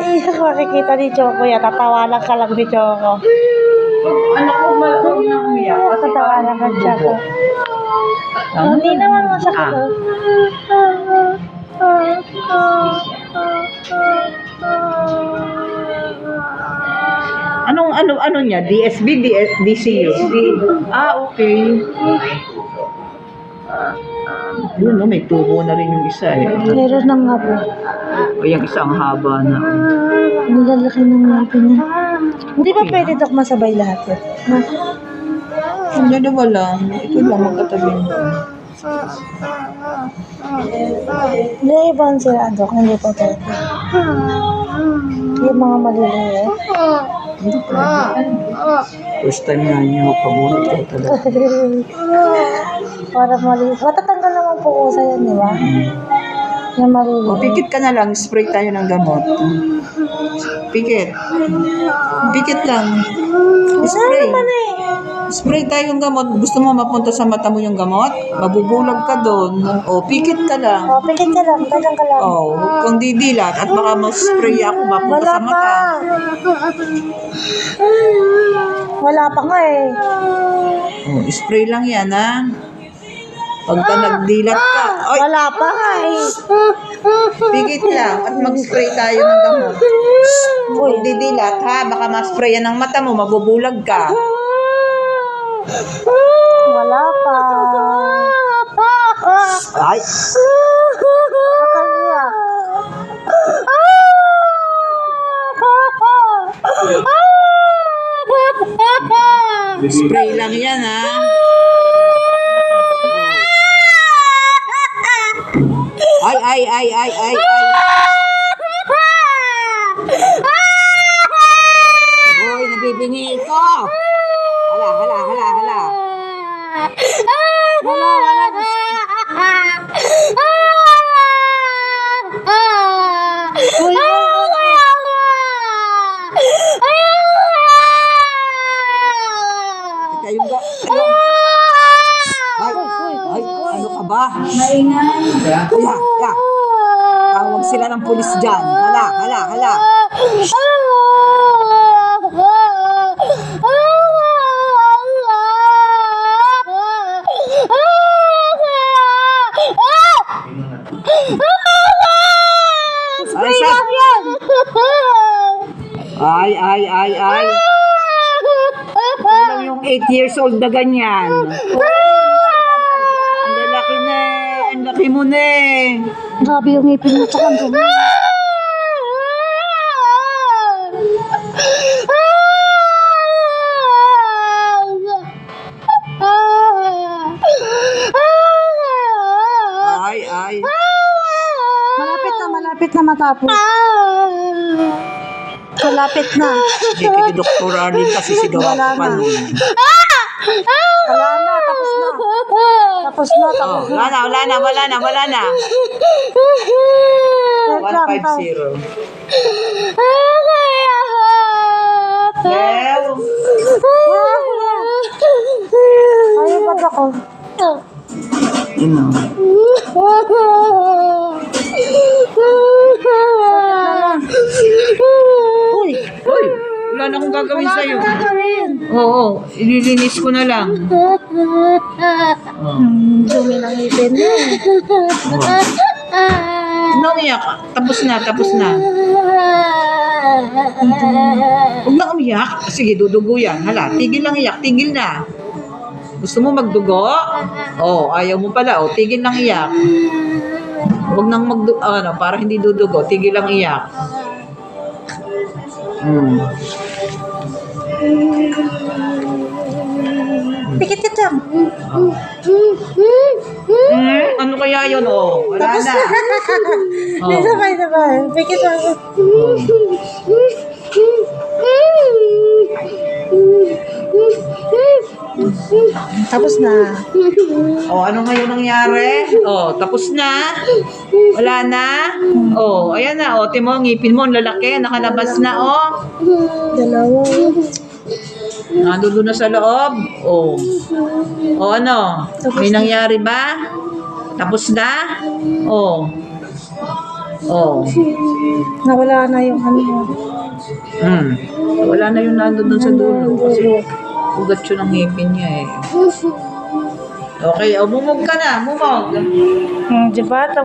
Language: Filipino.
Iyak makikita ni Choco yan. Tatawanan ka lang ni Choco. Ano ko malakot na umiyak? Tatawanan ka, Choco. Hindi naman masakit. Ano niya? DSB, DCU? Okay. Yun, no, may tubo na rin yung isa eh. Meron na nga po. O yung isang haba na. Nilalaki ng ngapin niya. Hindi ba pwede Dok masabay lahat yun? Ang dalawa lang. Ito lang magkatabi. Hindi ibang sila Dok, hindi pa pwede. Yung mga maliliit. First time nga niyo pabunot ko talaga. Para maliliit. Matatanggal naman po ko sa yan, di ba? Yung O, maliliit. pikit ka na lang. Spray tayo ng gamot. Pikit. Pikit lang. Isa Spray. naman eh. Spray tayo ng gamot. Gusto mo mapunta sa mata mo yung gamot? Mabubulag ka doon. O, pikit ka lang. O, pikit ka lang. Tagang ka lang. O, huwag kang didilat. At baka mas-spray ako mapunta Wala sa mata. pa. Wala pa nga eh. O, spray lang yan, ha? Pagka nagdilat ka. Ay, Wala pa nga eh. pikit lang. At mag-spray tayo ng gamot. Huwag didilat, ha? Baka ma-sprayan ng mata mo. Mabubulag ka. Wala pa. Ay, Nakaiyak. spray lang yan, ha? Ay. Hoy, nabibingi ito. Hala. Teka, yung Ay, ano ka ba? Maingay. Hala. Tawag sila ng pulis dyan. Hala. Ay. Ano yung 8 years old na ganyan? Ang lalaki na eh. Ang laki mo na eh. Grabe yung ngipin mo tsaka ang dumi. Ay. Malapit na matapos. Malapit na. Hindi, kay Dr. Arlene kasi sigawan Wala ko pa na. nun. Wala na, tapos na. Tapos na. Oh, wala na. 150. Well, Ayaw ba ako? Uy! Uy, wala na akong gagawin sa'yo. Gagawin. Oo, ililinis ko na lang. Dumi ng ngipin mo. Nang iyak, tapos na. Huwag na umiyak. Sige, dudugo yan. Hala, tigil lang iyak, tigil na. Gusto mo magdugo? Oh, ayaw mo pala. Oh, tigil lang iyak. Huwag nang para hindi dudugo. Tigil lang iyak. Pikit ka dyan. Ano kaya yun? Oh, wala Tapos na. na. Oh. Sabay. Pikit ako. Tapos na. Oh, ano ngayon nangyari? Oh, tapos na. Wala na. Oh, ayan na. Oh, timo, ngipin mo, ang lalaki. Nakalabas na, oh. Dalawa. Nandoon na sa loob. Oh. Oh, ano? May nangyari ba? Tapos na? Oh. Oh. Nawala na yung ano. Wala na yung nandun dun sa dulo. Kasi ugat yun ang ngipin niya eh. Okay, bumog ka na. Bumog. Diba?